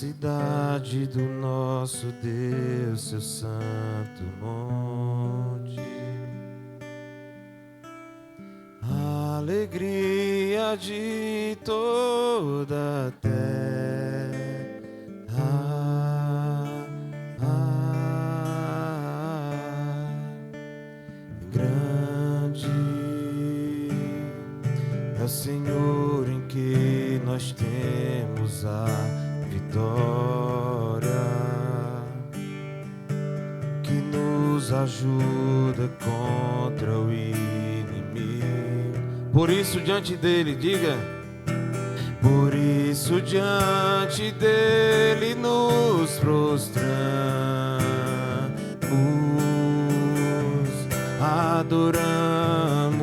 cidade do nosso Deus, seu santo monte. Alegria de toda a terra. Grande é o Senhor em que nós temos a vitória, que nos ajuda contra o inimigo. Por isso diante dele, diga: por isso diante dele nos prostramos, adoramos,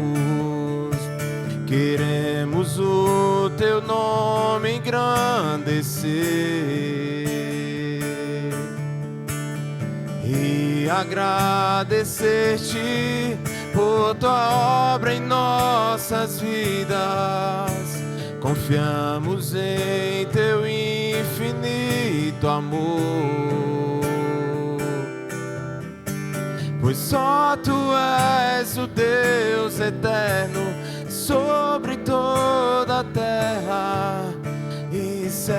queremos o teu nome engrandecer e agradecer-te por tua obra em nossas vidas. Confiamos em teu infinito amor, pois só tu és o Deus eterno sobre toda a terra e céu.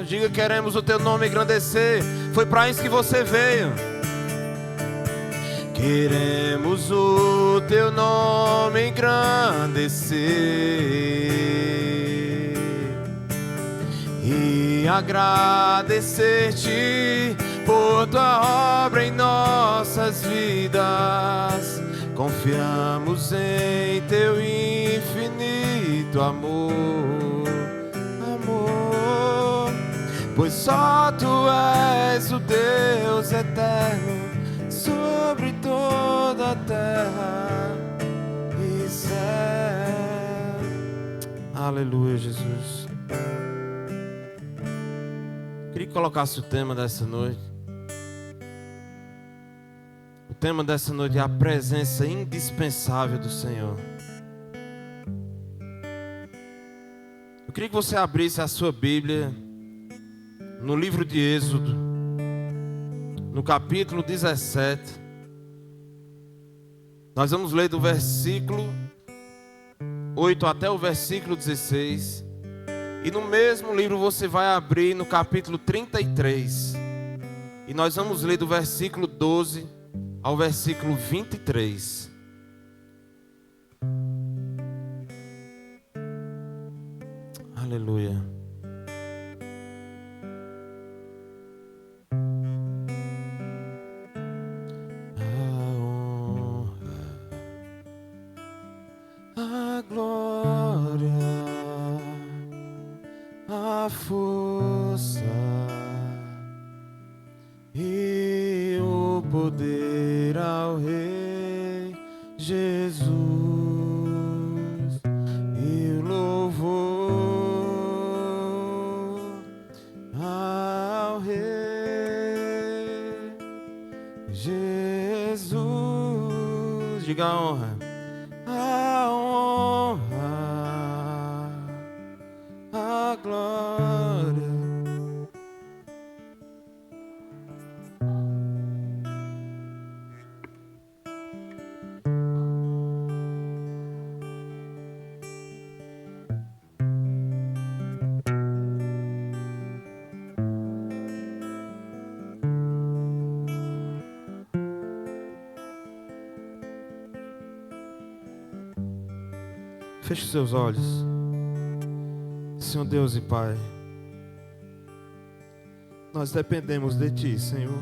Diga: queremos o teu nome engrandecer. Foi para isso que você veio. Queremos o teu nome engrandecer e agradecer-te por tua obra em nossas vidas. Confiamos em teu infinito amor, amor, pois só tu és o Deus eterno sobre toda a terra e céu. Aleluia, Jesus. Queria que colocasse o tema dessa noite. O tema dessa noite é a presença indispensável do Senhor. Eu queria que você abrisse a sua Bíblia no livro de Êxodo, no capítulo 17. Nós vamos ler do versículo 8 até o versículo 16. E no mesmo livro você vai abrir no capítulo 33. E nós vamos ler do versículo 12 ao versículo 23. Aleluia. A glória, a força e o poder ao Rei Jesus, e o louvor ao Rei Jesus. Diga a honra. A honra, a glória. Feche seus olhos. Senhor Deus e Pai, nós dependemos de Ti, Senhor.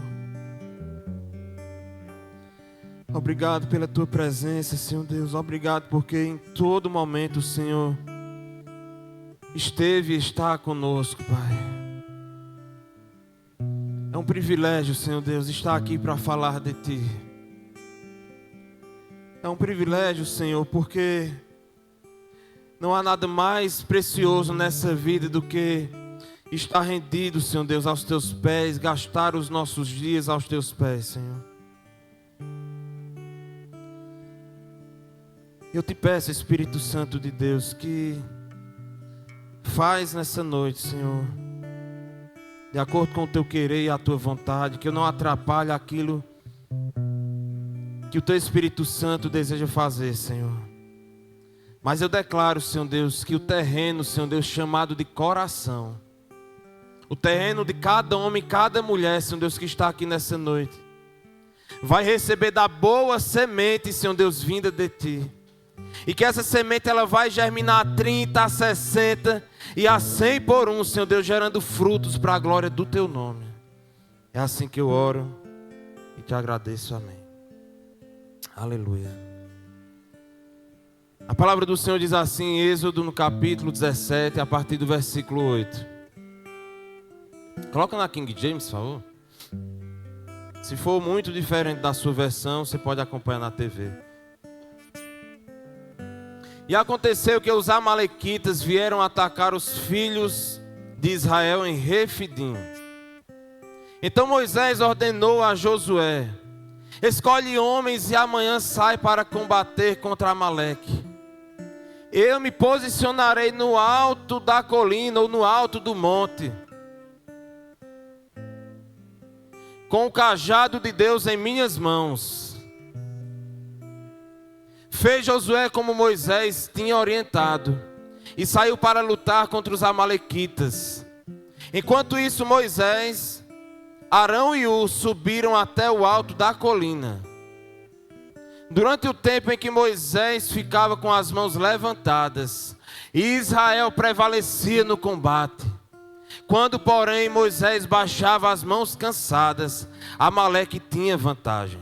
Obrigado pela Tua presença, Senhor Deus. Obrigado porque em todo momento o Senhor esteve e está conosco, Pai. É um privilégio, Senhor Deus, estar aqui para falar de Ti. É um privilégio, Senhor, porque não há nada mais precioso nessa vida do que estar rendido, Senhor Deus, aos Teus pés, gastar os nossos dias aos Teus pés, Senhor. Eu te peço, Espírito Santo de Deus, que faz nessa noite, Senhor, de acordo com o teu querer e a tua vontade, que eu não atrapalhe aquilo que o teu Espírito Santo deseja fazer, Senhor. Mas eu declaro, Senhor Deus, que o terreno, Senhor Deus, chamado de coração, o terreno de cada homem, cada mulher, Senhor Deus, que está aqui nessa noite, vai receber da boa semente, Senhor Deus, vinda de Ti. E que essa semente ela vai germinar a 30, a 60 e a 100 por um, Senhor Deus, gerando frutos para a glória do Teu nome. É assim que eu oro e Te agradeço, amém. Aleluia. A palavra do Senhor diz assim, em Êxodo no capítulo 17, a partir do versículo 8. Coloca na King James, por favor. Se for muito diferente da sua versão, você pode acompanhar na TV. E aconteceu que os amalequitas vieram atacar os filhos de Israel em Refidim. Então Moisés ordenou a Josué: escolhe homens e amanhã sai para combater contra Amaleque. Eu me posicionarei no alto da colina ou no alto do monte, com o cajado de Deus em minhas mãos. Fez Josué como Moisés tinha orientado e saiu para lutar contra os amalequitas. Enquanto isso, Moisés, Arão e Hur subiram até o alto da colina. Durante o tempo em que Moisés ficava com as mãos levantadas, Israel prevalecia no combate. Quando, porém, Moisés baixava as mãos cansadas, Amaleque tinha vantagem.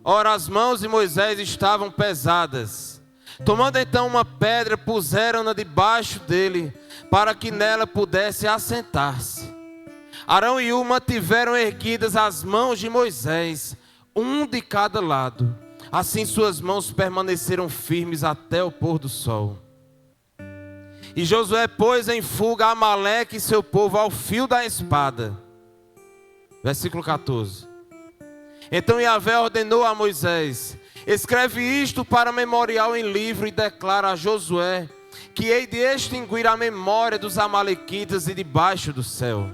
Ora, as mãos de Moisés estavam pesadas. Tomando então uma pedra, puseram-na debaixo dele, para que nela pudesse assentar-se. Arão e Hur mantiveram erguidas as mãos de Moisés, um de cada lado. Assim suas mãos permaneceram firmes até o pôr do sol. E Josué pôs em fuga Amaleque e seu povo ao fio da espada. Versículo 14. Então Yahvé ordenou a Moisés: escreve isto para memorial em livro e declara a Josué que hei de extinguir a memória dos amalequitas e debaixo do céu.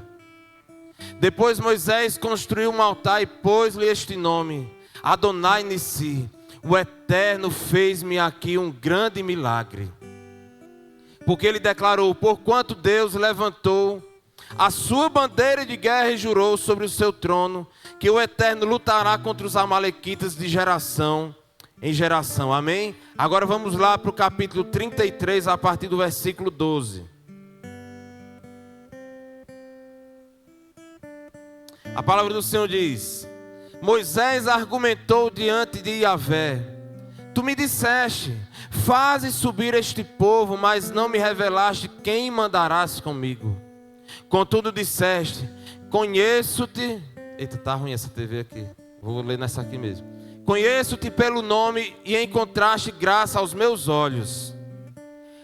Depois Moisés construiu um altar e pôs-lhe este nome: Adonai Nissi, o Eterno fez-me aqui um grande milagre. Porque ele declarou: porquanto Deus levantou a sua bandeira de guerra e jurou sobre o seu trono que o Eterno lutará contra os amalequitas de geração em geração. Amém? Agora vamos lá para o capítulo 33, a partir do versículo 12. A palavra do Senhor diz: Moisés argumentou diante de Yahvé: tu me disseste, faze subir este povo, mas não me revelaste quem mandarás comigo. Contudo disseste, conheço-te. Eita, tá ruim essa TV aqui. Vou ler nessa aqui mesmo. Conheço-te pelo nome e encontraste graça aos meus olhos.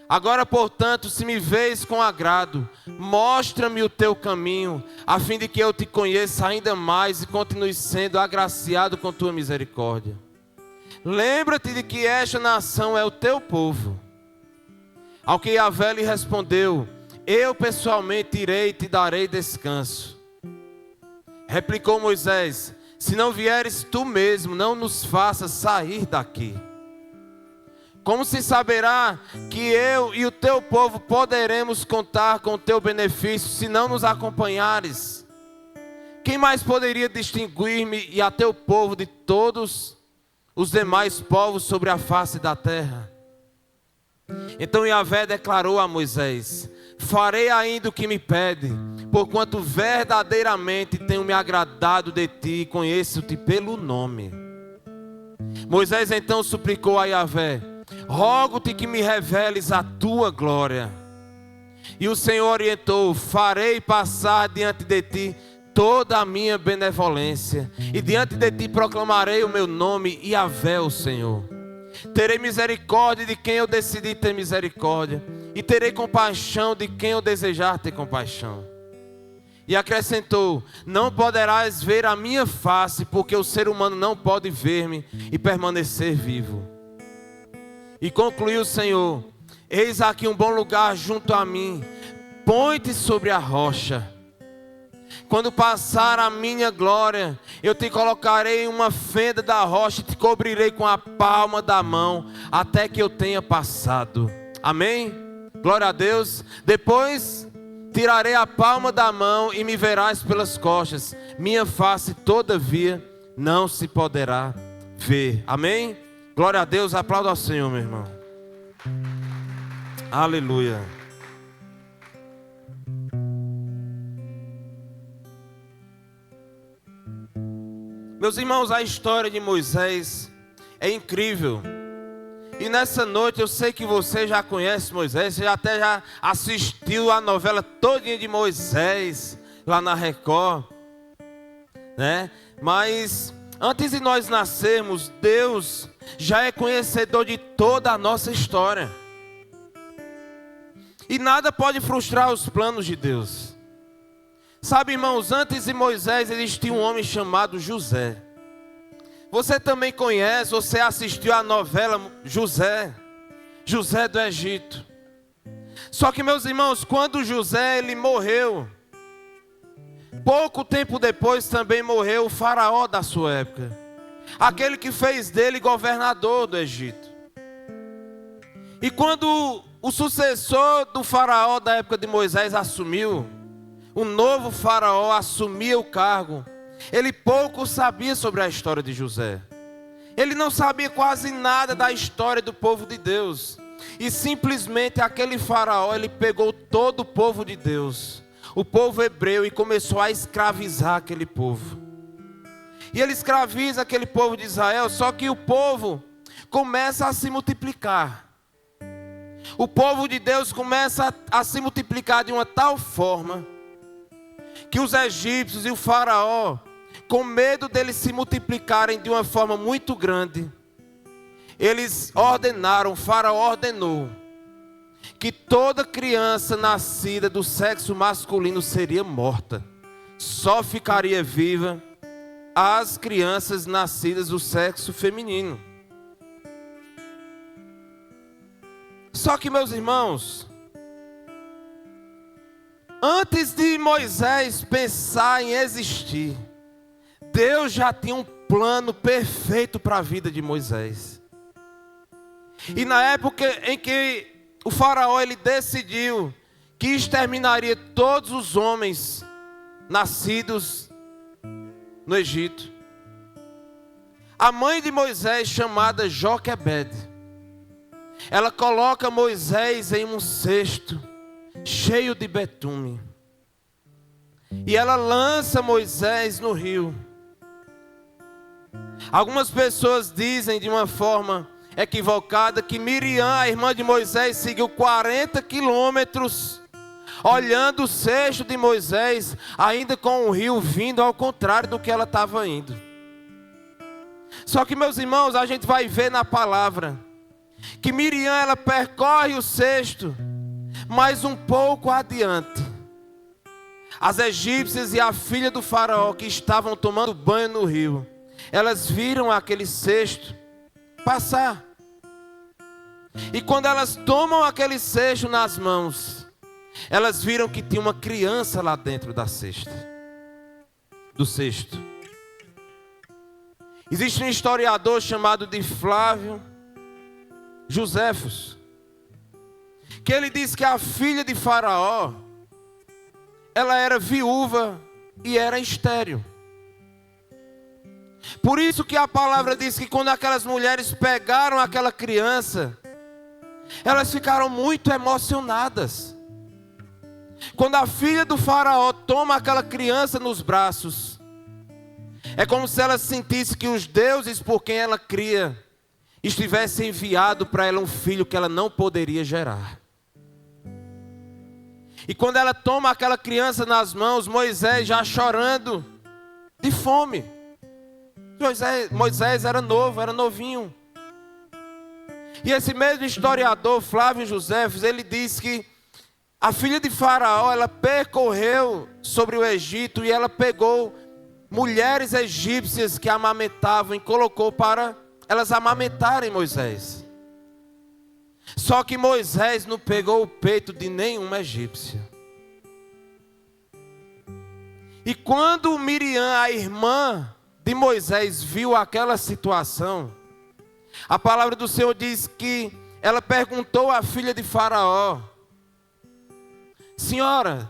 Agora, portanto, se me vês com agrado, mostra-me o teu caminho, a fim de que eu te conheça ainda mais e continue sendo agraciado com tua misericórdia. Lembra-te de que esta nação é o teu povo. Ao que Yahvé lhe respondeu: eu pessoalmente irei e te darei descanso. Replicou Moisés: se não vieres tu mesmo, não nos faças sair daqui. Como se saberá que eu e o teu povo poderemos contar com o teu benefício se não nos acompanhares? Quem mais poderia distinguir-me e a teu povo de todos os demais povos sobre a face da terra? Então Yahvé declarou a Moisés: farei ainda o que me pede, porquanto verdadeiramente tenho me agradado de ti e conheço-te pelo nome. Moisés então suplicou a Yahvé: rogo-te que me reveles a tua glória. E o Senhor orientou: farei passar diante de ti toda a minha benevolência, e diante de ti proclamarei o meu nome, Yahvé o Senhor. Terei misericórdia de quem eu decidi ter misericórdia, e terei compaixão de quem eu desejar ter compaixão. E acrescentou: não poderás ver a minha face, porque o ser humano não pode ver-me e permanecer vivo. E concluiu o Senhor: eis aqui um bom lugar junto a mim, põe-te sobre a rocha. Quando passar a minha glória, eu te colocarei em uma fenda da rocha e te cobrirei com a palma da mão, até que eu tenha passado. Amém? Glória a Deus. Depois tirarei a palma da mão e me verás pelas costas. Minha face, todavia, não se poderá ver. Amém? Glória a Deus. Aplauda ao Senhor, meu irmão. Aleluia. Meus irmãos, a história de Moisés é incrível. E nessa noite eu sei que você já conhece Moisés, você até já assistiu a novela todinha de Moisés lá na Record, né? Mas antes de nós nascermos, Deus já é conhecedor de toda a nossa história. E nada pode frustrar os planos de Deus. Sabe, irmãos, antes de Moisés existia um homem chamado José. Você também conhece, você assistiu a novela José do Egito. Só que, meus irmãos, quando José ele morreu, pouco tempo depois também morreu o faraó da sua época, aquele que fez dele governador do Egito. E quando o sucessor do faraó da época de Moisés assumiu, o novo faraó assumia o cargo, ele pouco sabia sobre a história de José. Ele não sabia quase nada da história do povo de Deus. E simplesmente aquele faraó, ele pegou todo o povo de Deus, o povo hebreu, e começou a escravizar aquele povo. E ele escraviza aquele povo de Israel, só que o povo começa a se multiplicar. O povo de Deus começa a se multiplicar de uma tal forma que os egípcios e o faraó, com medo deles se multiplicarem de uma forma muito grande, eles ordenaram, o faraó ordenou que toda criança nascida do sexo masculino seria morta. Só ficaria viva as crianças nascidas do sexo feminino. Só que, meus irmãos, antes de Moisés pensar em existir, Deus já tinha um plano perfeito para a vida de Moisés. E na época em que o faraó ele decidiu que exterminaria todos os homens nascidos no Egito, a mãe de Moisés, chamada Joquebede, ela coloca Moisés em um cesto cheio de betume, e ela lança Moisés no rio. Algumas pessoas dizem de uma forma equivocada que Miriam, a irmã de Moisés, seguiu 40 quilômetros olhando o cesto de Moisés, ainda com o rio vindo ao contrário do que ela estava indo. Só que, meus irmãos, a gente vai ver na palavra que Miriam ela percorre o cesto, mas um pouco adiante, as egípcias e a filha do faraó que estavam tomando banho no rio, elas viram aquele cesto passar. E quando elas tomam aquele cesto nas mãos, elas viram que tinha uma criança lá dentro da cesta, do cesto. Existe um historiador chamado de Flávio Joséfos, que ele diz que a filha de Faraó, ela era viúva e era estéril. Por isso que a palavra diz que quando aquelas mulheres pegaram aquela criança, elas ficaram muito emocionadas. Quando a filha do faraó toma aquela criança nos braços, é como se ela sentisse que os deuses por quem ela cria estivessem enviado para ela um filho que ela não poderia gerar. E quando ela toma aquela criança nas mãos, Moisés já chorando de fome. Moisés era novo, era novinho. E esse mesmo historiador, Flávio Joséfos, ele diz que a filha de Faraó, ela percorreu sobre o Egito e ela pegou mulheres egípcias que amamentavam e colocou para elas amamentarem Moisés. Só que Moisés não pegou o peito de nenhuma egípcia. E quando Miriam, a irmã de Moisés, viu aquela situação, a palavra do Senhor diz que ela perguntou à filha de Faraó: senhora,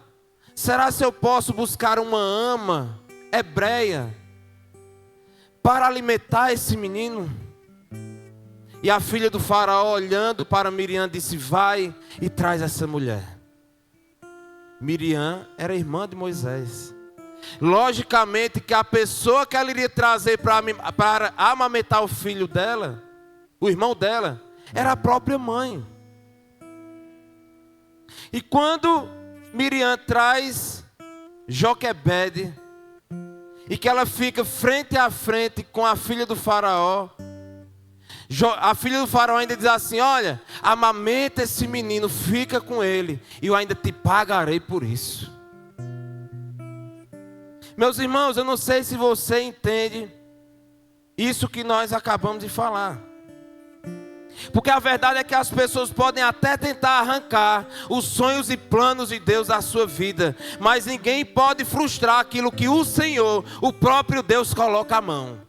será se eu posso buscar uma ama hebreia para alimentar esse menino? E a filha do Faraó, olhando para Miriam, disse: vai e traz essa mulher. Miriam era irmã de Moisés. Logicamente que a pessoa que ela iria trazer para amamentar o filho dela, o irmão dela, era a própria mãe. E quando Miriam traz Joquebede, e que ela fica frente a frente com a filha do Faraó, a filha do Faraó ainda diz assim: olha, amamenta esse menino, fica com ele, e eu ainda te pagarei por isso. Meus irmãos, eu não sei se você entende isso que nós acabamos de falar. Porque a verdade é que as pessoas podem até tentar arrancar os sonhos e planos de Deus da sua vida, mas ninguém pode frustrar aquilo que o Senhor, o próprio Deus, coloca a mão.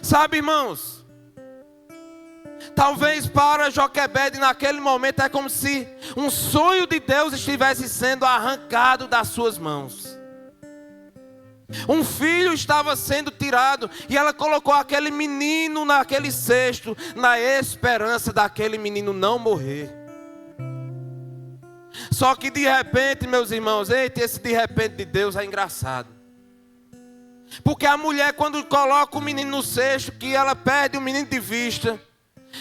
Sabe, irmãos, talvez para Joquebede naquele momento é como se um sonho de Deus estivesse sendo arrancado das suas mãos. Um filho estava sendo tirado e ela colocou aquele menino naquele cesto, na esperança daquele menino não morrer. Só que de repente, meus irmãos, eita, esse de repente de Deus é engraçado. Porque a mulher, quando coloca o menino no cesto, que ela perde o menino de vista,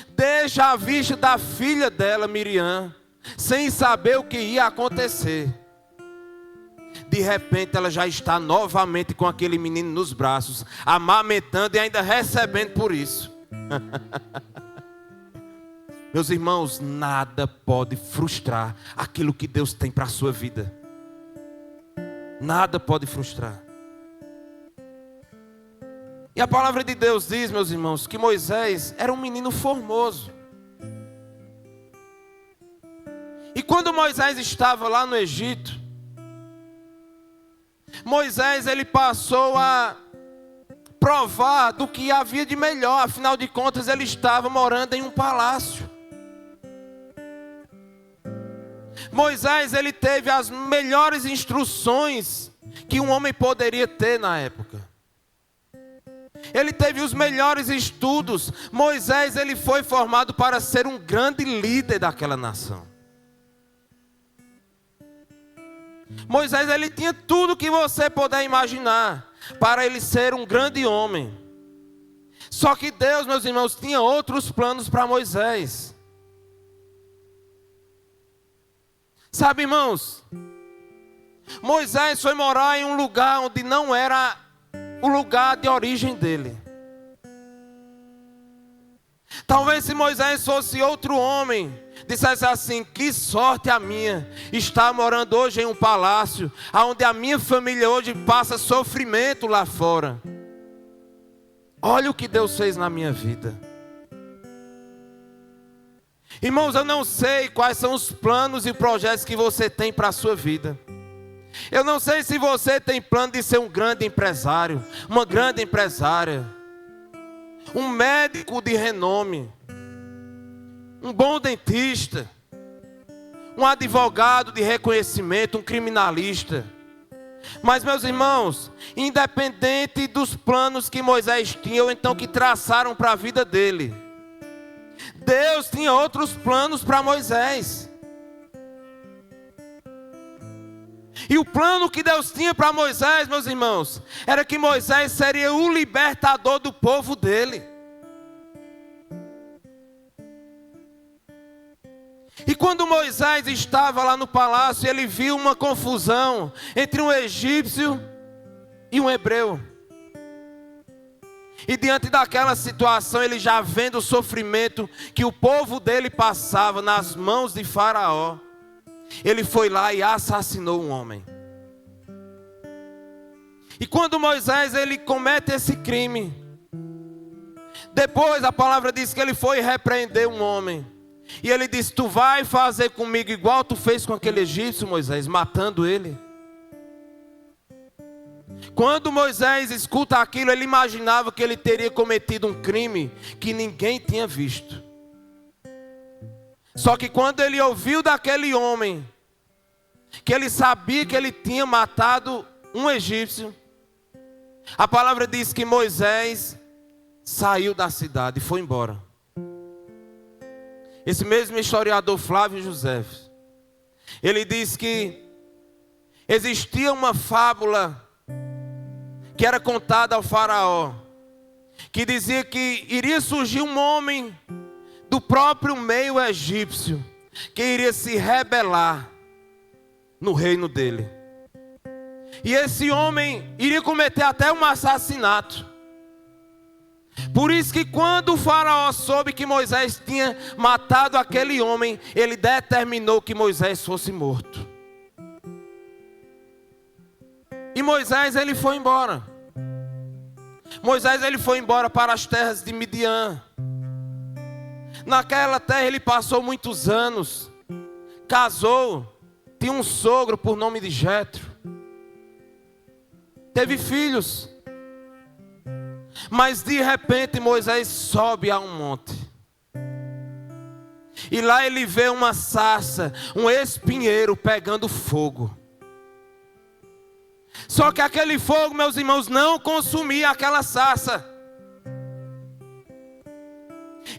deixa a vista da filha dela, Miriam, sem saber o que ia acontecer. De repente ela já está novamente com aquele menino nos braços, amamentando e ainda recebendo por isso. Meus irmãos, nada pode frustrar aquilo que Deus tem para a sua vida. Nada pode frustrar. E a palavra de Deus diz, meus irmãos, que Moisés era um menino formoso. E quando Moisés estava lá no Egito, Moisés, ele passou a provar do que havia de melhor. Afinal de contas, ele estava morando em um palácio. Moisés, ele teve as melhores instruções que um homem poderia ter na época. Ele teve os melhores estudos. Moisés, ele foi formado para ser um grande líder daquela nação. Moisés, ele tinha tudo que você puder imaginar para ele ser um grande homem. Só que Deus, meus irmãos, tinha outros planos para Moisés. Sabe, irmãos, Moisés foi morar em um lugar onde não era o lugar de origem dele. Talvez se Moisés fosse outro homem, dissesse assim: que sorte a minha, estar morando hoje em um palácio, onde a minha família hoje passa sofrimento lá fora. Olha o que Deus fez na minha vida. Irmãos, eu não sei quais são os planos e projetos que você tem para a sua vida. Eu não sei se você tem plano de ser um grande empresário, uma grande empresária, um médico de renome, um bom dentista, um advogado de reconhecimento, um criminalista. Mas, meus irmãos, independente dos planos que Moisés tinha, ou então que traçaram para a vida dele, Deus tinha outros planos para Moisés. E o plano que Deus tinha para Moisés, meus irmãos, era que Moisés seria o libertador do povo dele. E quando Moisés estava lá no palácio, ele viu uma confusão entre um egípcio e um hebreu. E diante daquela situação, ele já vendo o sofrimento que o povo dele passava nas mãos de Faraó, ele foi lá e assassinou um homem. E quando Moisés, ele comete esse crime, depois a palavra diz que ele foi repreender um homem. E ele disse: tu vai fazer comigo igual tu fez com aquele egípcio, Moisés, matando ele? Quando Moisés escuta aquilo, ele imaginava que ele teria cometido um crime que ninguém tinha visto. Só que quando ele ouviu daquele homem, que ele sabia que ele tinha matado um egípcio, a palavra diz que Moisés saiu da cidade e foi embora. Esse mesmo historiador Flávio José, ele diz que existia uma fábula que era contada ao faraó, que dizia que iria surgir um homem do próprio meio egípcio, que iria se rebelar no reino dele. E esse homem iria cometer até um assassinato. Por isso que quando o faraó soube que Moisés tinha matado aquele homem, ele determinou que Moisés fosse morto. E Moisés, ele foi embora. Moisés, ele foi embora para as terras de Midian. Naquela terra ele passou muitos anos. Casou. Tinha um sogro por nome de Jetro. Teve filhos. Mas de repente Moisés sobe a um monte. E lá ele vê uma sarça, um espinheiro pegando fogo. Só que aquele fogo, meus irmãos, não consumia aquela sarça.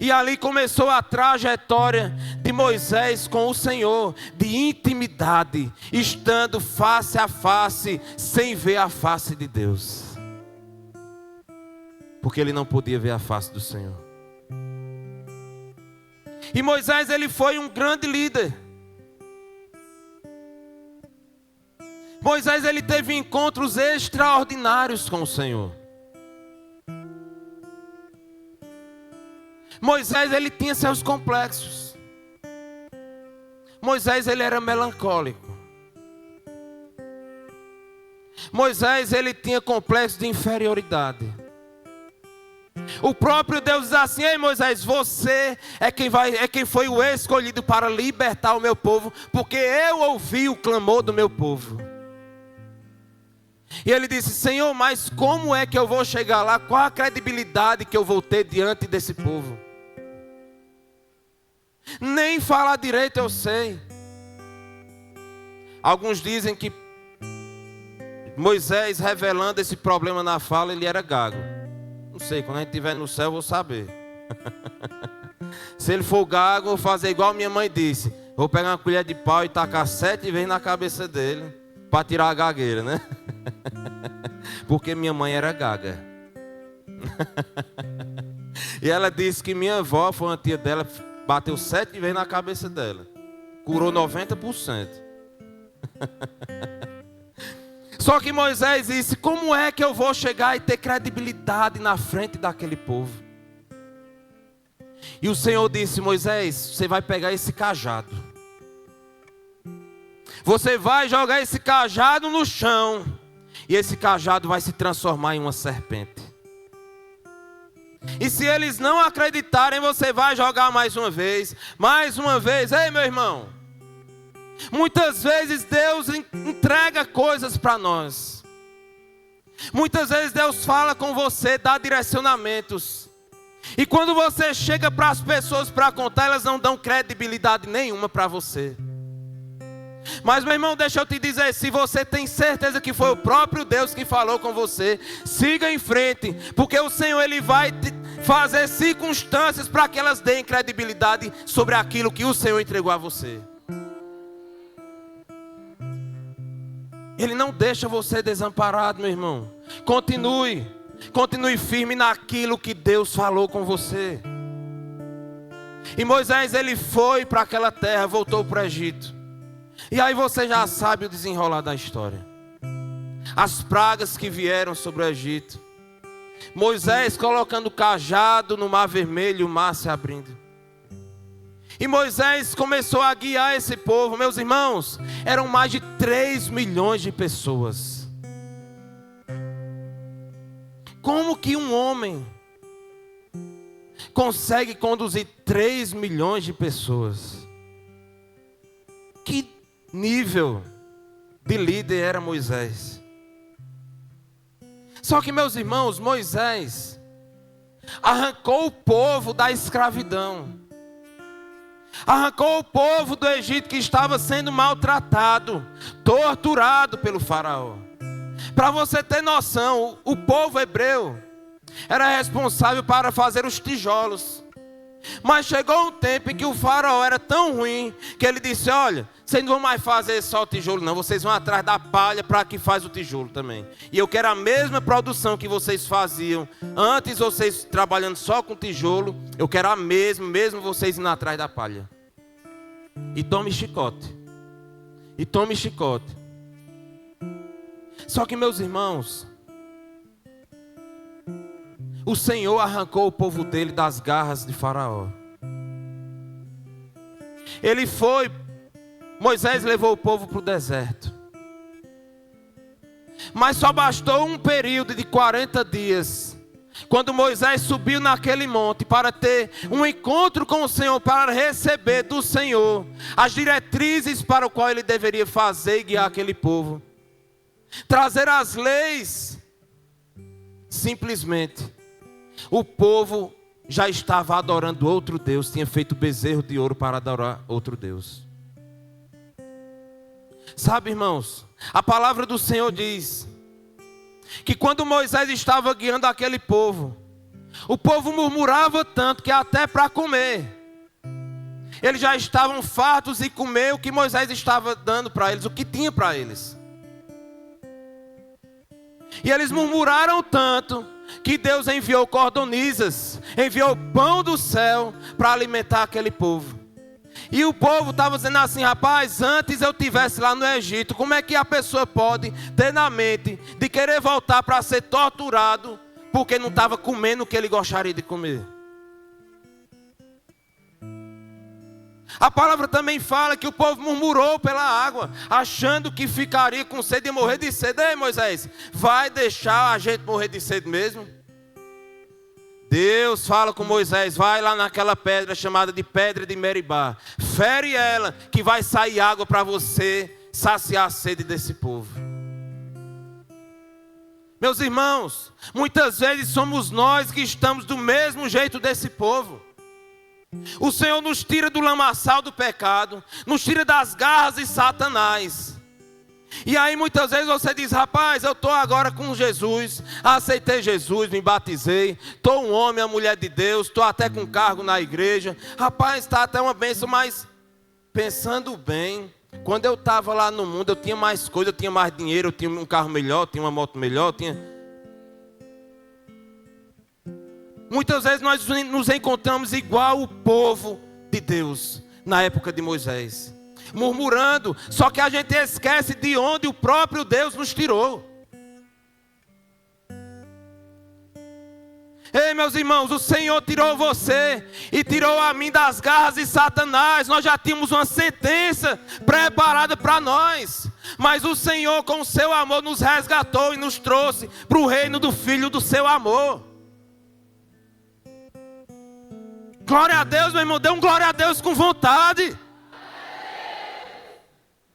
E ali começou a trajetória de Moisés com o Senhor, de intimidade, estando face a face, sem ver a face de Deus. Porque ele não podia ver a face do Senhor. E Moisés, ele foi um grande líder. Moisés, ele teve encontros extraordinários com o Senhor. Moisés, ele tinha seus complexos. Moisés, ele era melancólico. Moisés, ele tinha complexo de inferioridade. O próprio Deus diz assim: ei Moisés, você é quem foi o escolhido para libertar o meu povo, porque eu ouvi o clamor do meu povo. E ele disse: Senhor, mas como é que eu vou chegar lá? Qual a credibilidade que eu vou ter diante desse povo? Nem falar direito eu sei. Alguns dizem que Moisés, revelando esse problema na fala, ele era gago. Não sei, quando a gente estiver no céu eu vou saber. Se ele for gago, eu vou fazer igual minha mãe disse: vou pegar uma colher de pau e tacar 7 vezes na cabeça dele, para tirar a gagueira, né? Porque minha mãe era gaga. E ela disse que minha avó, foi uma tia dela, bateu 7 vezes na cabeça dela. Curou 90%. Só que Moisés disse: como é que eu vou chegar e ter credibilidade na frente daquele povo? E o Senhor disse: Moisés, você vai pegar esse cajado. Você vai jogar esse cajado no chão. E esse cajado vai se transformar em uma serpente. E se eles não acreditarem, você vai jogar mais uma vez. Mais uma vez. Ei, meu irmão. Muitas vezes Deus entrega coisas para nós. Muitas vezes Deus fala com você, dá direcionamentos. E quando você chega para as pessoas para contar, elas não dão credibilidade nenhuma para você. Mas, meu irmão, deixa eu te dizer, se você tem certeza que foi o próprio Deus que falou com você, siga em frente, porque o Senhor, Ele vai fazer circunstâncias para que elas deem credibilidade sobre aquilo que o Senhor entregou a você. Ele não deixa você desamparado, meu irmão. Continue firme naquilo que Deus falou com você. E Moisés, ele foi para aquela terra, voltou para o Egito. E aí você já sabe o desenrolar da história. As pragas que vieram sobre o Egito. Moisés colocando o cajado no mar vermelho, o mar se abrindo. E Moisés começou a guiar esse povo. Meus irmãos, eram mais de 3 milhões de pessoas. Como que um homem consegue conduzir 3 milhões de pessoas? Que nível de líder era Moisés? Só que, meus irmãos, Moisés arrancou o povo da escravidão. Arrancou o povo do Egito que estava sendo maltratado, torturado pelo faraó. Para você ter noção, o povo hebreu era responsável para fazer os tijolos. Mas chegou um tempo em que o faraó era tão ruim que ele disse: olha, vocês não vão mais fazer só o tijolo não, vocês vão atrás da palha para que faz o tijolo também. E eu quero a mesma produção que vocês faziam antes, vocês trabalhando só com tijolo, eu quero a mesma, mesmo vocês indo atrás da palha. E tome chicote. E tome chicote. Só que, meus irmãos, o Senhor arrancou o povo dele das garras de Faraó. Moisés levou o povo para o deserto. Mas só bastou um período de 40 dias, quando Moisés subiu naquele monte para ter um encontro com o Senhor, para receber do Senhor as diretrizes para o qual ele deveria fazer e guiar aquele povo. Trazer as leis. Simplesmente o povo já estava adorando outro Deus, tinha feito bezerro de ouro para adorar outro Deus. Sabe, irmãos, a palavra do Senhor diz que quando Moisés estava guiando aquele povo, o povo murmurava tanto que até para comer, eles já estavam fartos de comer o que Moisés estava dando para eles, o que tinha para eles. E eles murmuraram tanto que Deus enviou cordonizas, enviou pão do céu para alimentar aquele povo. E o povo estava dizendo assim: rapaz, antes eu estivesse lá no Egito, como é que a pessoa pode ter na mente de querer voltar para ser torturado porque não estava comendo o que ele gostaria de comer? A palavra também fala que o povo murmurou pela água, achando que ficaria com sede e morrer de sede. Ei, Moisés, vai deixar a gente morrer de sede mesmo? Deus fala com Moisés: vai lá naquela pedra chamada de pedra de Meribá, fere ela que vai sair água para você saciar a sede desse povo. Meus irmãos, muitas vezes somos nós que estamos do mesmo jeito desse povo. O Senhor nos tira do lamaçal do pecado, nos tira das garras de Satanás. E aí muitas vezes você diz: rapaz, eu estou agora com Jesus, aceitei Jesus, me batizei, estou um homem, uma mulher de Deus, estou até com cargo na igreja. Rapaz, está até uma bênção, mas pensando bem, quando eu estava lá no mundo eu tinha mais coisa, eu tinha mais dinheiro, eu tinha um carro melhor, eu tinha uma moto melhor, Muitas vezes nós nos encontramos igual o povo de Deus na época de Moisés, murmurando, só que a gente esquece de onde o próprio Deus nos tirou. Ei, meus irmãos, o Senhor tirou você e tirou a mim das garras de Satanás. Nós já tínhamos uma sentença preparada para nós, mas o Senhor com o seu amor nos resgatou e nos trouxe para o reino do Filho do seu amor. Glória a Deus, meu irmão, dê um glória a Deus com vontade.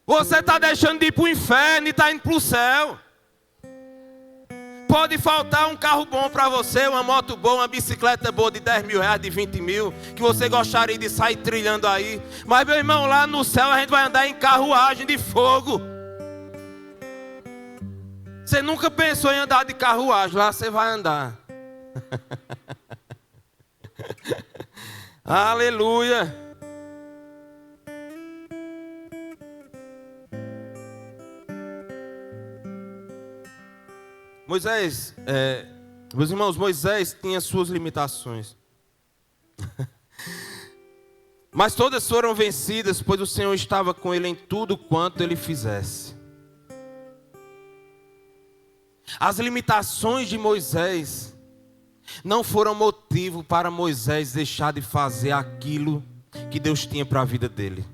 Você está deixando de ir para o inferno e está indo para o céu. Pode faltar um carro bom para você, uma moto boa, uma bicicleta boa de 10 mil reais, de 20 mil, que você gostaria de sair trilhando aí. Mas, meu irmão, lá no céu a gente vai andar em carruagem de fogo. Você nunca pensou em andar de carruagem, lá você vai andar. Aleluia. Moisés, meus irmãos, Moisés tinha suas limitações. Mas todas foram vencidas, pois o Senhor estava com ele em tudo quanto ele fizesse. As limitações de Moisés não foram motivo para Moisés deixar de fazer aquilo que Deus tinha para a vida dele.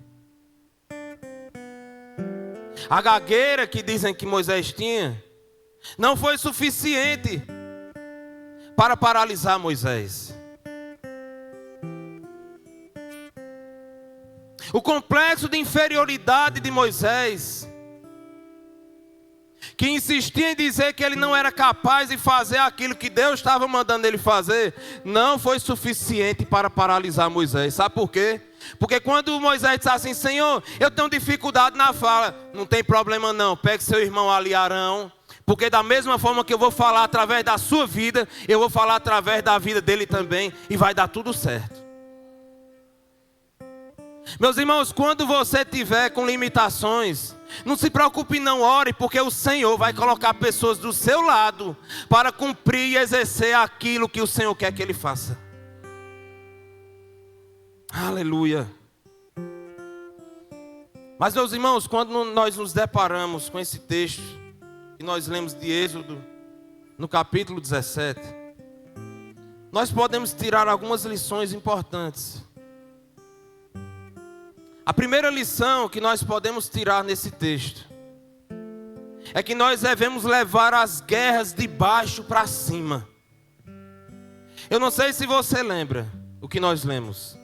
A gagueira que dizem que Moisés tinha não foi suficiente para paralisar Moisés. O complexo de inferioridade de Moisés, que insistia em dizer que ele não era capaz de fazer aquilo que Deus estava mandando ele fazer, não foi suficiente para paralisar Moisés. Sabe por quê? Porque quando Moisés disse assim: Senhor, eu tenho dificuldade na fala, não tem problema não, pegue seu irmão ali, Arão, porque da mesma forma que eu vou falar através da sua vida, eu vou falar através da vida dele também, e vai dar tudo certo. Meus irmãos, quando você tiver com limitações, não se preocupe, não ore, porque o Senhor vai colocar pessoas do seu lado para cumprir e exercer aquilo que o Senhor quer que ele faça. Aleluia. Mas, meus irmãos, quando nós nos deparamos com esse texto que nós lemos de Êxodo, no capítulo 17, nós podemos tirar algumas lições importantes. A primeira lição que nós podemos tirar nesse texto é que nós devemos levar as guerras de baixo para cima. Eu não sei se você lembra o que nós lemos,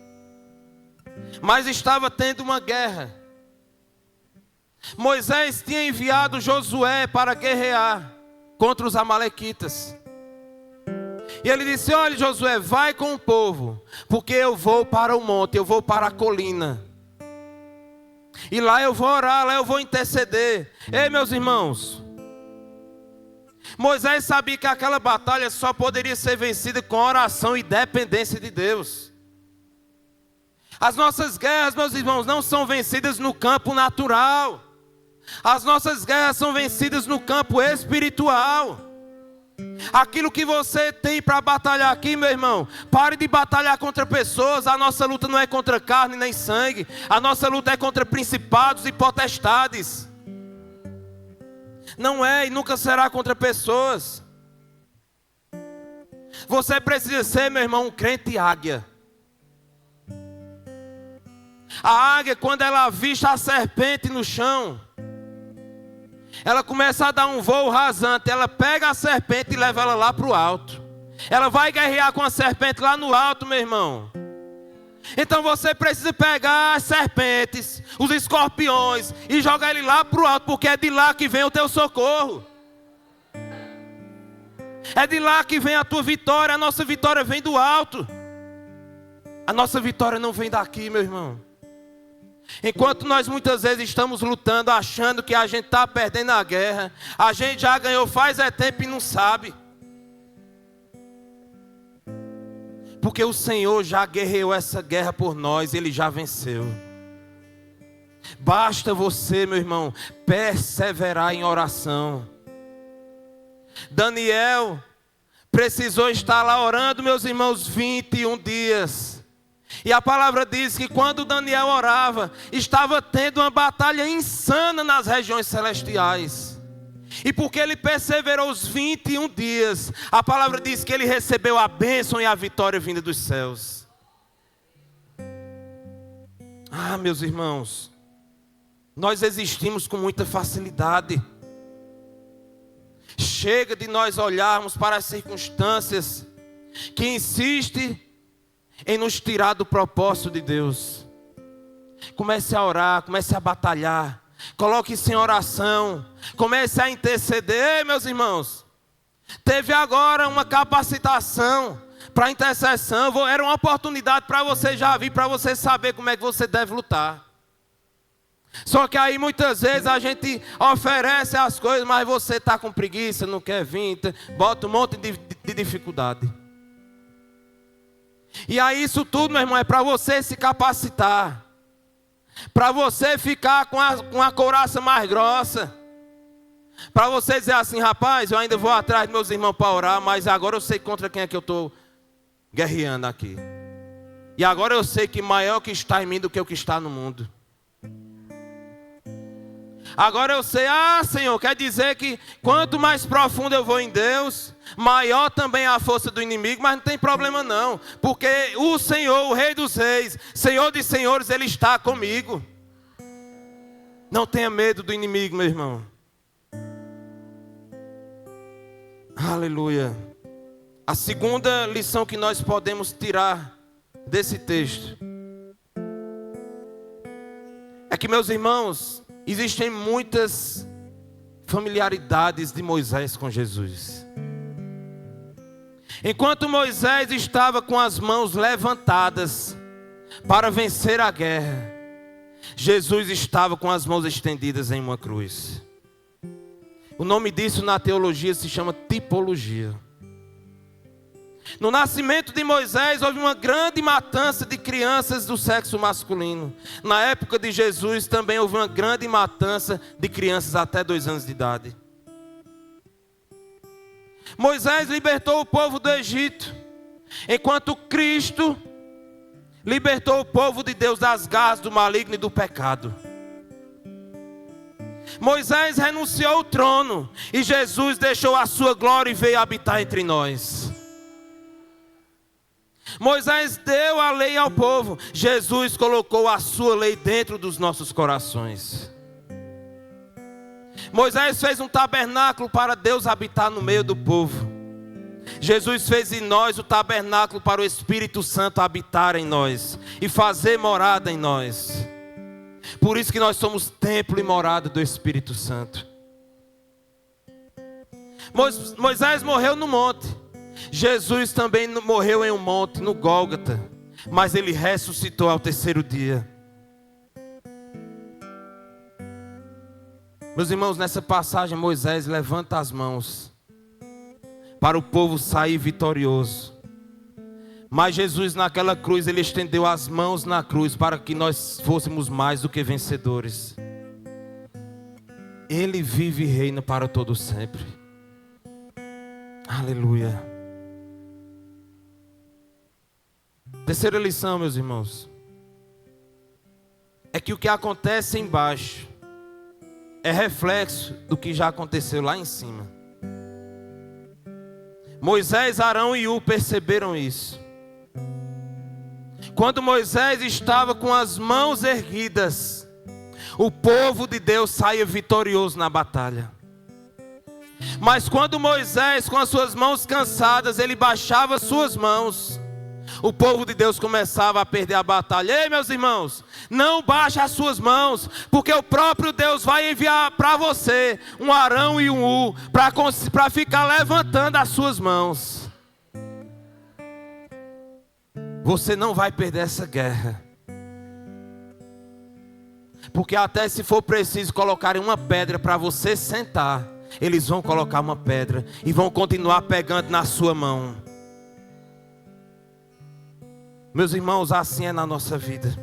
mas estava tendo uma guerra. Moisés tinha enviado Josué para guerrear contra os amalequitas. E ele disse: olha, Josué, vai com o povo, porque eu vou para o monte, eu vou para a colina. E lá eu vou orar, lá eu vou interceder. Ei, meus irmãos, Moisés sabia que aquela batalha só poderia ser vencida com oração e dependência de Deus. As nossas guerras, meus irmãos, não são vencidas no campo natural. As nossas guerras são vencidas no campo espiritual. Aquilo que você tem para batalhar aqui, meu irmão, pare de batalhar contra pessoas. A nossa luta não é contra carne nem sangue. A nossa luta é contra principados e potestades. Não é e nunca será contra pessoas. Você precisa ser, meu irmão, um crente águia. A águia, quando ela avista a serpente no chão, ela começa a dar um voo rasante. Ela pega a serpente e leva ela lá para o alto. Ela vai guerrear com a serpente lá no alto, meu irmão. Então você precisa pegar as serpentes, os escorpiões, e jogar ele lá para o alto, porque é de lá que vem o teu socorro. É de lá que vem a tua vitória. A nossa vitória vem do alto. A nossa vitória não vem daqui, meu irmão. Enquanto nós muitas vezes estamos lutando, achando que a gente está perdendo a guerra, a gente já ganhou faz tempo e não sabe. Porque o Senhor já guerreou essa guerra por nós, Ele já venceu. Basta você, meu irmão, perseverar em oração. Daniel precisou estar lá orando, meus irmãos, 21 dias. E a palavra diz que quando Daniel orava, estava tendo uma batalha insana nas regiões celestiais. E porque ele perseverou os 21 dias, a palavra diz que ele recebeu a bênção e a vitória vinda dos céus. Ah, meus irmãos, nós existimos com muita facilidade. Chega de nós olharmos para as circunstâncias que insistem em nos tirar do propósito de Deus. Comece a orar, comece a batalhar, coloque-se em oração, comece a interceder. Ei, meus irmãos, teve agora uma capacitação para intercessão. Era uma oportunidade para você já vir, para você saber como é que você deve lutar. Só que aí muitas vezes a gente oferece as coisas, mas você está com preguiça, não quer vir, bota um monte de dificuldade. E aí isso tudo, meu irmão, é para você se capacitar, para você ficar com a couraça mais grossa, para você dizer assim: rapaz, eu ainda vou atrás dos meus irmãos para orar, mas agora eu sei contra quem é que eu estou guerreando aqui. E agora eu sei que maior que está em mim do que o que está no mundo. Agora eu sei, Senhor, quer dizer que quanto mais profundo eu vou em Deus, maior também é a força do inimigo. Mas não tem problema não, porque o Senhor, o Rei dos Reis, Senhor dos Senhores, Ele está comigo. Não tenha medo do inimigo, meu irmão. Aleluia. A segunda lição que nós podemos tirar desse texto é que, meus irmãos, existem muitas familiaridades de Moisés com Jesus. Enquanto Moisés estava com as mãos levantadas para vencer a guerra, Jesus estava com as mãos estendidas em uma cruz. O nome disso na teologia se chama tipologia. No nascimento de Moisés houve uma grande matança de crianças do sexo masculino. Na época de Jesus também houve uma grande matança de crianças até 2 anos de idade. Moisés libertou o povo do Egito, enquanto Cristo libertou o povo de Deus das garras do maligno e do pecado. Moisés renunciou ao trono e Jesus deixou a sua glória e veio habitar entre nós. Moisés deu a lei ao povo, Jesus colocou a sua lei dentro dos nossos corações. Moisés fez um tabernáculo para Deus habitar no meio do povo. Jesus fez em nós o tabernáculo para o Espírito Santo habitar em nós e fazer morada em nós. Por isso que nós somos templo e morada do Espírito Santo. Moisés morreu no monte. Jesus também morreu em um monte, no Gólgota. Mas ele ressuscitou ao 3º dia. Meus irmãos, nessa passagem Moisés levanta as mãos para o povo sair vitorioso. Mas Jesus naquela cruz, ele estendeu as mãos na cruz para que nós fôssemos mais do que vencedores. Ele vive e reina para todo sempre. Aleluia. Terceira lição, meus irmãos, é que o que acontece embaixo é reflexo do que já aconteceu lá em cima. Moisés, Arão e Ur perceberam isso. Quando Moisés estava com as mãos erguidas, o povo de Deus saía vitorioso na batalha. Mas quando Moisés, com as suas mãos cansadas, ele baixava suas mãos, o povo de Deus começava a perder a batalha. Ei, meus irmãos, não baixe as suas mãos, porque o próprio Deus vai enviar para você um Arão e um Ur para ficar levantando as suas mãos. Você não vai perder essa guerra, porque até se for preciso colocarem uma pedra para você sentar, eles vão colocar uma pedra e vão continuar pegando na sua mão. Meus irmãos, assim é na nossa vida.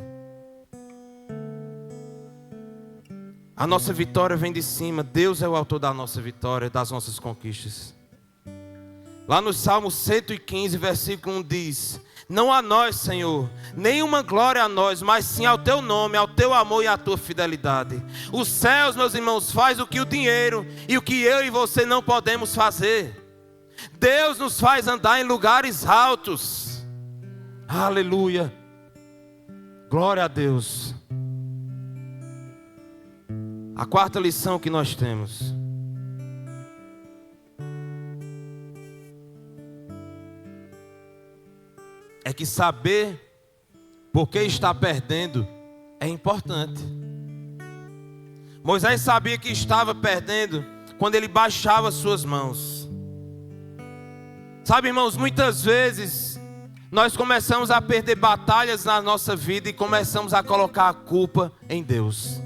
A nossa vitória vem de cima. Deus é o autor da nossa vitória, das nossas conquistas. Lá no Salmo 115, versículo 1 diz: não a nós, Senhor, nenhuma glória a nós, mas sim ao Teu nome, ao Teu amor e à Tua fidelidade. Os céus, meus irmãos, faz o que o dinheiro e o que eu e você não podemos fazer. Deus nos faz andar em lugares altos. Aleluia. Glória a Deus. A quarta lição que nós temos é que saber por que está perdendo é importante. Moisés sabia que estava perdendo quando ele baixava suas mãos. Sabe, irmãos, muitas vezes nós começamos a perder batalhas na nossa vida e começamos a colocar a culpa em Deus,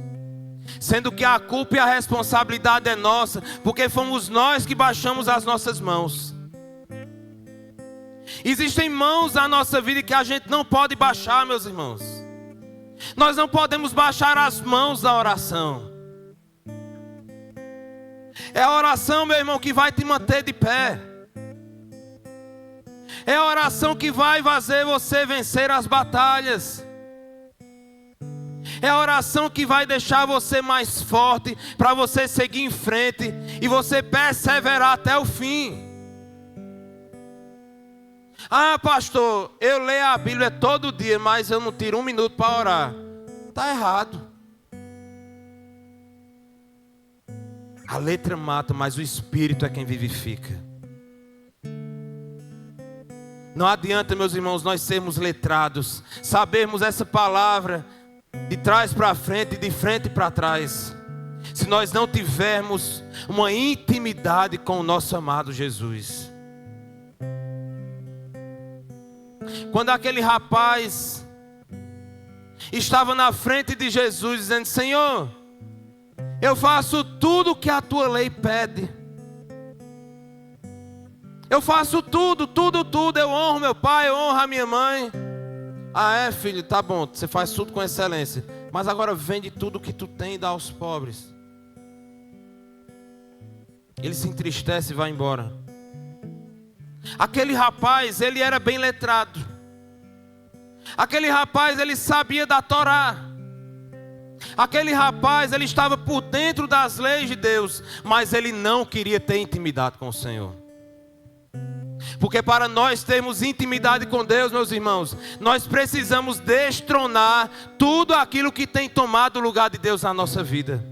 sendo que a culpa e a responsabilidade é nossa, porque fomos nós que baixamos as nossas mãos. Existem mãos na nossa vida que a gente não pode baixar, meus irmãos. Nós não podemos baixar as mãos da oração. É a oração, meu irmão, que vai te manter de pé. É a oração que vai fazer você vencer as batalhas. É a oração que vai deixar você mais forte, para você seguir em frente e você perseverar até o fim. Ah, pastor, eu leio a Bíblia todo dia, mas eu não tiro 1 minuto para orar. Está errado. A letra mata, mas o Espírito é quem vivifica. Não adianta, meus irmãos, nós sermos letrados, sabermos essa palavra de trás para frente e de frente para trás, se nós não tivermos uma intimidade com o nosso amado Jesus. Quando aquele rapaz estava na frente de Jesus dizendo: Senhor, eu faço tudo o que a tua lei pede. Eu faço tudo. Eu honro meu pai, eu honro a minha mãe. Ah, é, filho, tá bom, você faz tudo com excelência. Mas agora vende tudo que tu tem e dá aos pobres. Ele se entristece e vai embora. Aquele rapaz, ele era bem letrado. Aquele rapaz, ele sabia da Torá. Aquele rapaz, ele estava por dentro das leis de Deus, mas ele não queria ter intimidade com o Senhor. Porque para nós termos intimidade com Deus, meus irmãos, nós precisamos destronar tudo aquilo que tem tomado o lugar de Deus na nossa vida.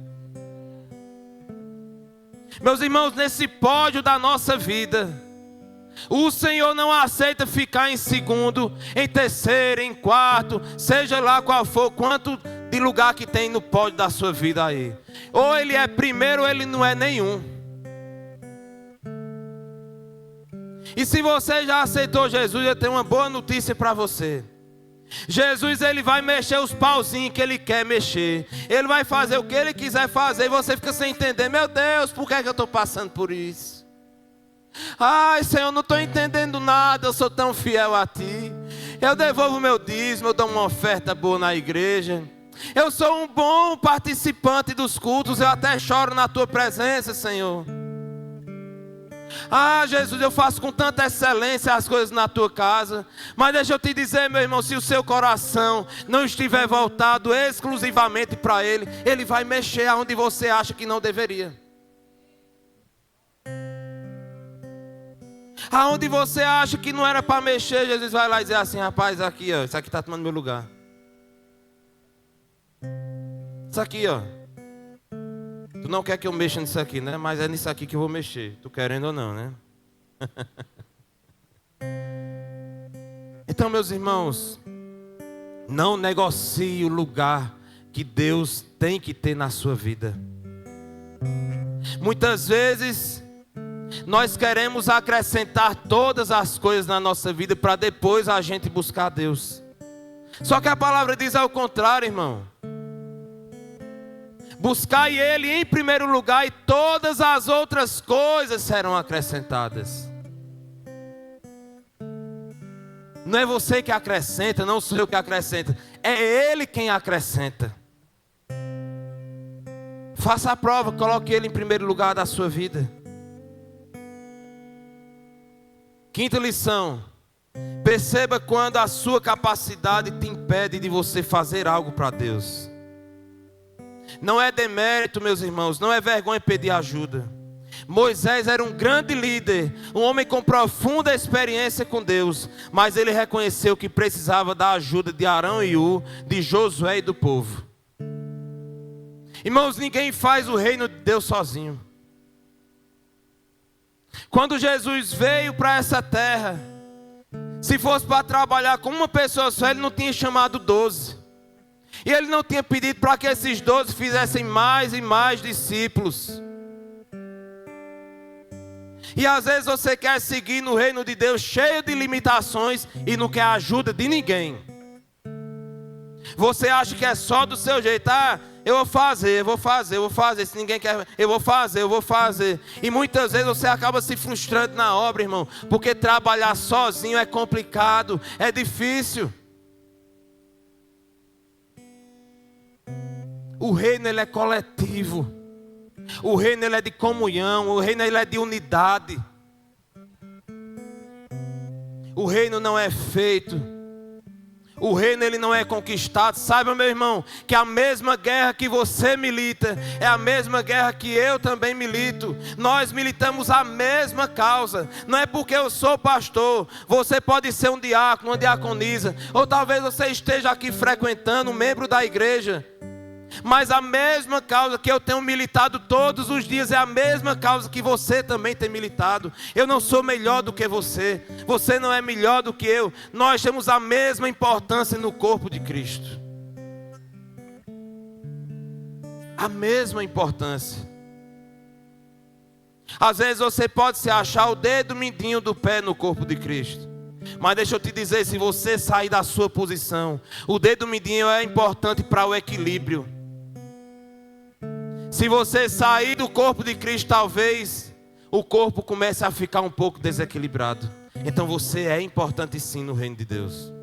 Meus irmãos, nesse pódio da nossa vida, o Senhor não aceita ficar em segundo, em terceiro, em quarto, seja lá qual for, quanto de lugar que tem no pódio da sua vida aí. Ou ele é primeiro ou ele não é nenhum. E se você já aceitou Jesus, eu tenho uma boa notícia para você. Jesus, ele vai mexer os pauzinhos que ele quer mexer. Ele vai fazer o que ele quiser fazer. E você fica sem entender: meu Deus, por que é que eu estou passando por isso? Ai, Senhor, não estou entendendo nada. Eu sou tão fiel a Ti. Eu devolvo meu dízimo, eu dou uma oferta boa na igreja. Eu sou um bom participante dos cultos. Eu até choro na Tua presença, Senhor. Ah, Jesus, eu faço com tanta excelência as coisas na tua casa. Mas deixa eu te dizer, meu irmão, se o seu coração não estiver voltado exclusivamente para Ele, Ele vai mexer aonde você acha que não deveria. Aonde você acha que não era para mexer, Jesus vai lá e dizer assim: rapaz, aqui ó, isso aqui está tomando meu lugar. Isso aqui ó, tu não quer que eu mexa nisso aqui, né? Mas é nisso aqui que eu vou mexer. Tu querendo ou não, né? Então, meus irmãos, não negocie o lugar que Deus tem que ter na sua vida. Muitas vezes nós queremos acrescentar todas as coisas na nossa vida para depois a gente buscar Deus. Só que a palavra diz ao contrário, irmão. Buscai Ele em primeiro lugar e todas as outras coisas serão acrescentadas. Não é você que acrescenta, não sou eu que acrescento. É Ele quem acrescenta. Faça a prova, coloque Ele em primeiro lugar da sua vida. Quinta lição. Perceba quando a sua capacidade te impede de você fazer algo para Deus. Não é demérito, meus irmãos, não é vergonha pedir ajuda. Moisés era um grande líder, um homem com profunda experiência com Deus, mas ele reconheceu que precisava da ajuda de Arão e Ur, de Josué e do povo. Irmãos, ninguém faz o reino de Deus sozinho. Quando Jesus veio para essa terra, se fosse para trabalhar com uma pessoa só, Ele não tinha chamado 12. E Ele não tinha pedido para que esses 12 fizessem mais e mais discípulos. E às vezes você quer seguir no reino de Deus cheio de limitações e não quer a ajuda de ninguém. Você acha que é só do seu jeito. Ah, eu vou fazer. Se ninguém quer, eu vou fazer. E muitas vezes você acaba se frustrando na obra, irmão. Porque trabalhar sozinho é complicado, é difícil. O reino ele é coletivo. O reino ele é de comunhão. O reino ele é de unidade. O reino não é feito. O reino ele não é conquistado. Saiba, meu irmão, que a mesma guerra que você milita é a mesma guerra que eu também milito. Nós militamos a mesma causa. Não é porque eu sou pastor. Você pode ser um diácono, uma diaconisa, ou talvez você esteja aqui frequentando, um membro da igreja. Mas a mesma causa que eu tenho militado todos os dias é a mesma causa que você também tem militado. Eu não sou melhor do que você. Você não é melhor do que eu. Nós temos a mesma importância no corpo de Cristo. a mesma importância. Às vezes você pode se achar o dedo mindinho do pé no corpo de Cristo. Mas deixa eu te dizer, se você sair da sua posição, o dedo mindinho é importante para o equilíbrio. Se você sair do corpo de Cristo, talvez o corpo comece a ficar um pouco desequilibrado. Então você é importante sim no reino de Deus.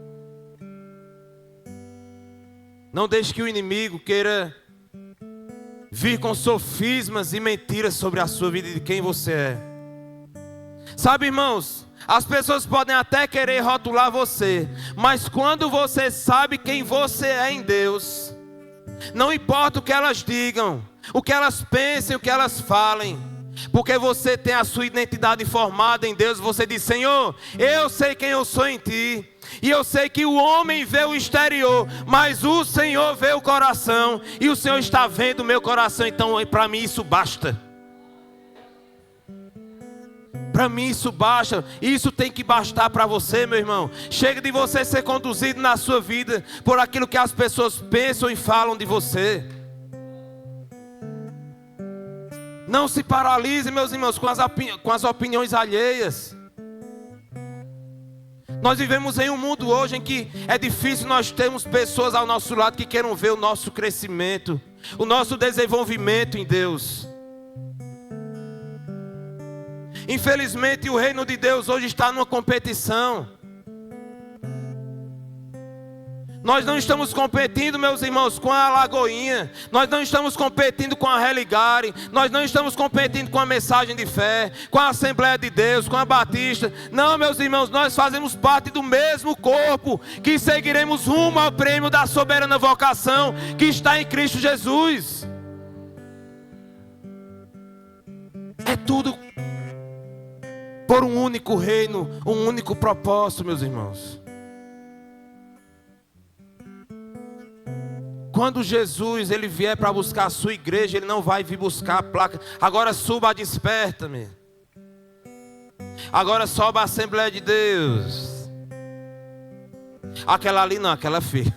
Não deixe que o inimigo queira vir com sofismas e mentiras sobre a sua vida e de quem você é. Sabe, irmãos, as pessoas podem até querer rotular você, mas quando você sabe quem você é em Deus, não importa o que elas digam, o que elas pensem, o que elas falem, porque você tem a sua identidade formada em Deus. Você diz: Senhor, eu sei quem eu sou em Ti, e eu sei que o homem vê o exterior, mas o Senhor vê o coração, e o Senhor está vendo o meu coração. Então para mim isso basta. Para mim isso basta. Isso tem que bastar para você, meu irmão. Chega de você ser conduzido na sua vida por aquilo que as pessoas pensam e falam de você. Não se paralise, meus irmãos, com as opiniões alheias. Nós vivemos em um mundo hoje em que é difícil nós termos pessoas ao nosso lado que queiram ver o nosso crescimento, o nosso desenvolvimento em Deus. Infelizmente o reino de Deus hoje está numa competição. Nós não estamos competindo, meus irmãos, com a Lagoinha. Nós não estamos competindo com a Religare. Nós não estamos competindo com a Mensagem de Fé, com a Assembleia de Deus, com a Batista. Não, meus irmãos, nós fazemos parte do mesmo corpo, que seguiremos rumo ao prêmio da soberana vocação que está em Cristo Jesus. É tudo por um único reino, um único propósito, meus irmãos. Quando Jesus ele vier para buscar a sua igreja, ele não vai vir buscar a placa. Agora suba a Desperta-me. Agora sobe a Assembleia de Deus. Aquela ali não, aquela filha.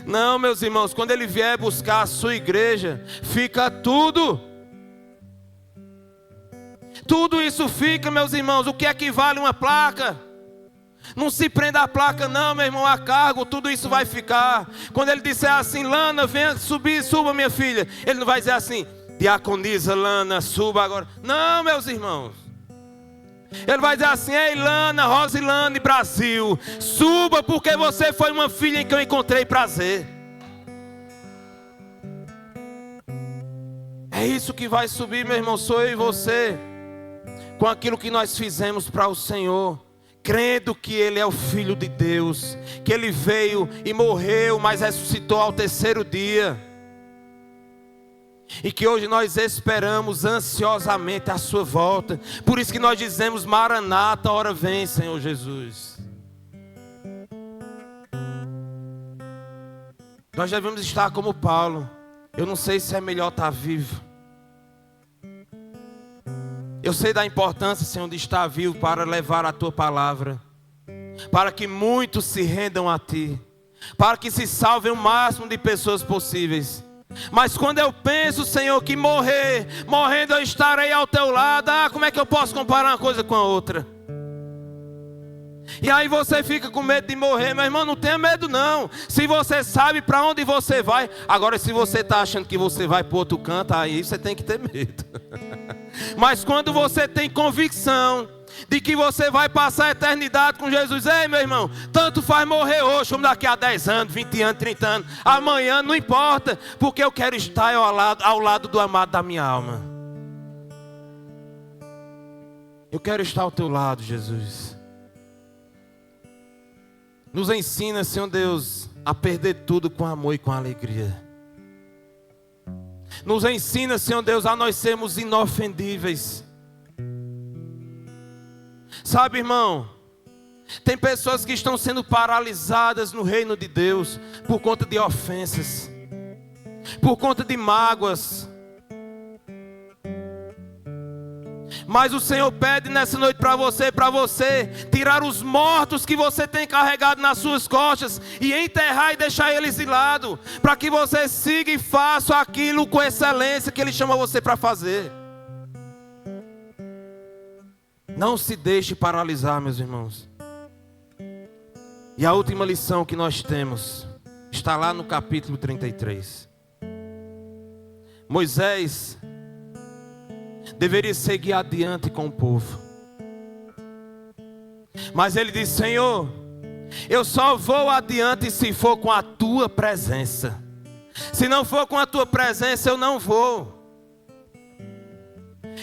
Não, meus irmãos, quando ele vier buscar a sua igreja, fica tudo. Tudo isso fica, meus irmãos. O que é que vale uma placa? Não se prenda à placa não, meu irmão, a cargo, tudo isso vai ficar. Quando ele disser assim: Lana, venha subir, suba minha filha, ele não vai dizer assim: diaconisa Lana, suba agora. Não, meus irmãos. Ele vai dizer assim: ei Lana, Rosilane Brasil, suba porque você foi uma filha em que eu encontrei prazer. É isso que vai subir, meu irmão, sou eu e você, com aquilo que nós fizemos para o Senhor, crendo que Ele é o Filho de Deus, que Ele veio e morreu, mas ressuscitou ao terceiro dia, e que hoje nós esperamos ansiosamente a sua volta. Por isso que nós dizemos: Maranata, ora vem, Senhor Jesus. Nós devemos estar como Paulo. Eu não sei se é melhor estar vivo. Eu sei da importância, Senhor, de estar vivo para levar a Tua palavra, para que muitos se rendam a Ti, para que se salvem o máximo de pessoas possíveis. Mas quando eu penso, Senhor, que morrendo eu estarei ao Teu lado, como é que eu posso comparar uma coisa com a outra? E aí você fica com medo de morrer. Meu irmão, não tenha medo não. Se você sabe para onde você vai. Agora, se você está achando que você vai para outro canto, aí você tem que ter medo. Mas quando você tem convicção de que você vai passar a eternidade com Jesus, ei meu irmão, tanto faz morrer hoje como daqui a 10 anos, 20 anos, 30 anos, amanhã não importa, porque eu quero estar ao lado do amado da minha alma. Eu quero estar ao Teu lado, Jesus. Nos ensina, Senhor Deus, a perder tudo com amor e com alegria. Nos ensina, Senhor Deus, a nós sermos inofendíveis. Sabe, irmão, tem pessoas que estão sendo paralisadas no reino de Deus por conta de ofensas, por conta de mágoas. Mas o Senhor pede nessa noite para você tirar os mortos que você tem carregado nas suas costas e enterrar e deixar eles de lado, para que você siga e faça aquilo com excelência que Ele chama você para fazer. Não se deixe paralisar, meus irmãos. E a última lição que nós temos está lá no capítulo 33. Moisés deveria seguir adiante com o povo, mas ele disse: Senhor, eu só vou adiante se for com a tua presença. Se não for com a tua presença, eu não vou.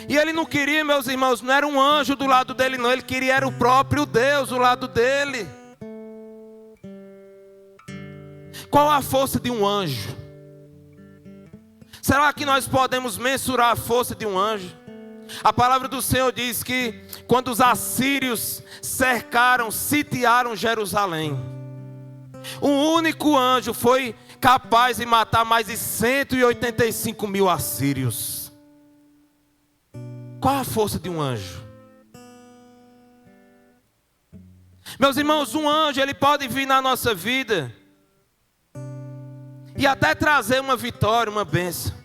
E ele não queria, meus irmãos, não era um anjo do lado dele, não. Ele queria era o próprio Deus do lado dele. Qual a força de um anjo? Será que nós podemos mensurar a força de um anjo? A palavra do Senhor diz que quando os assírios cercaram, sitiaram Jerusalém, um único anjo foi capaz de matar mais de 185 mil assírios. Qual a força de um anjo? Meus irmãos, um anjo, ele pode vir na nossa vida e até trazer uma vitória, uma bênção.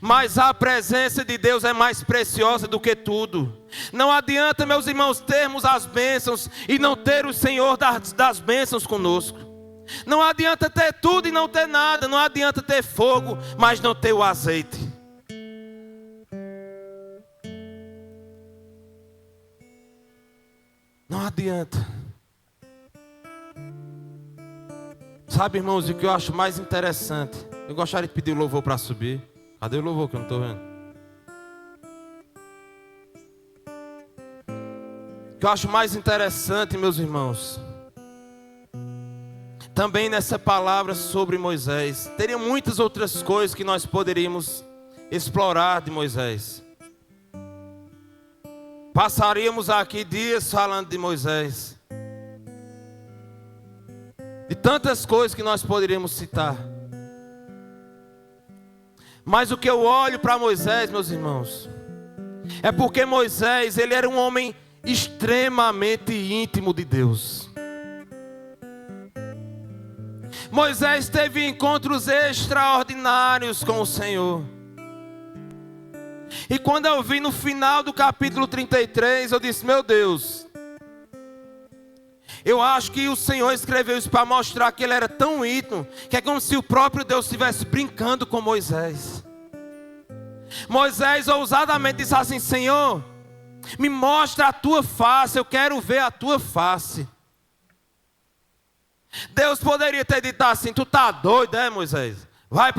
Mas a presença de Deus é mais preciosa do que tudo. Não adianta, meus irmãos, termos as bênçãos e não ter o Senhor das bênçãos conosco. Não adianta ter tudo e não ter nada. Não adianta ter fogo, mas não ter o azeite. Não adianta. Sabe, irmãos, o que eu acho mais interessante? Eu gostaria de pedir o louvor para subir. Cadê o louvor que eu não estou vendo? O que eu acho mais interessante, meus irmãos, também nessa palavra sobre Moisés, teria muitas outras coisas que nós poderíamos explorar de Moisés. Passaríamos aqui dias falando de Moisés, de tantas coisas que nós poderíamos citar. Mas o que eu olho para Moisés, meus irmãos, é porque Moisés, ele era um homem extremamente íntimo de Deus. Moisés teve encontros extraordinários com o Senhor. E quando eu vi no final do capítulo 33, eu disse: meu Deus, eu acho que o Senhor escreveu isso para mostrar que ele era tão íntimo, que é como se o próprio Deus estivesse brincando com Moisés. Moisés ousadamente disse assim: Senhor, me mostra a tua face, eu quero ver a tua face. Deus poderia ter dito assim: tu tá doido, Moisés? Vai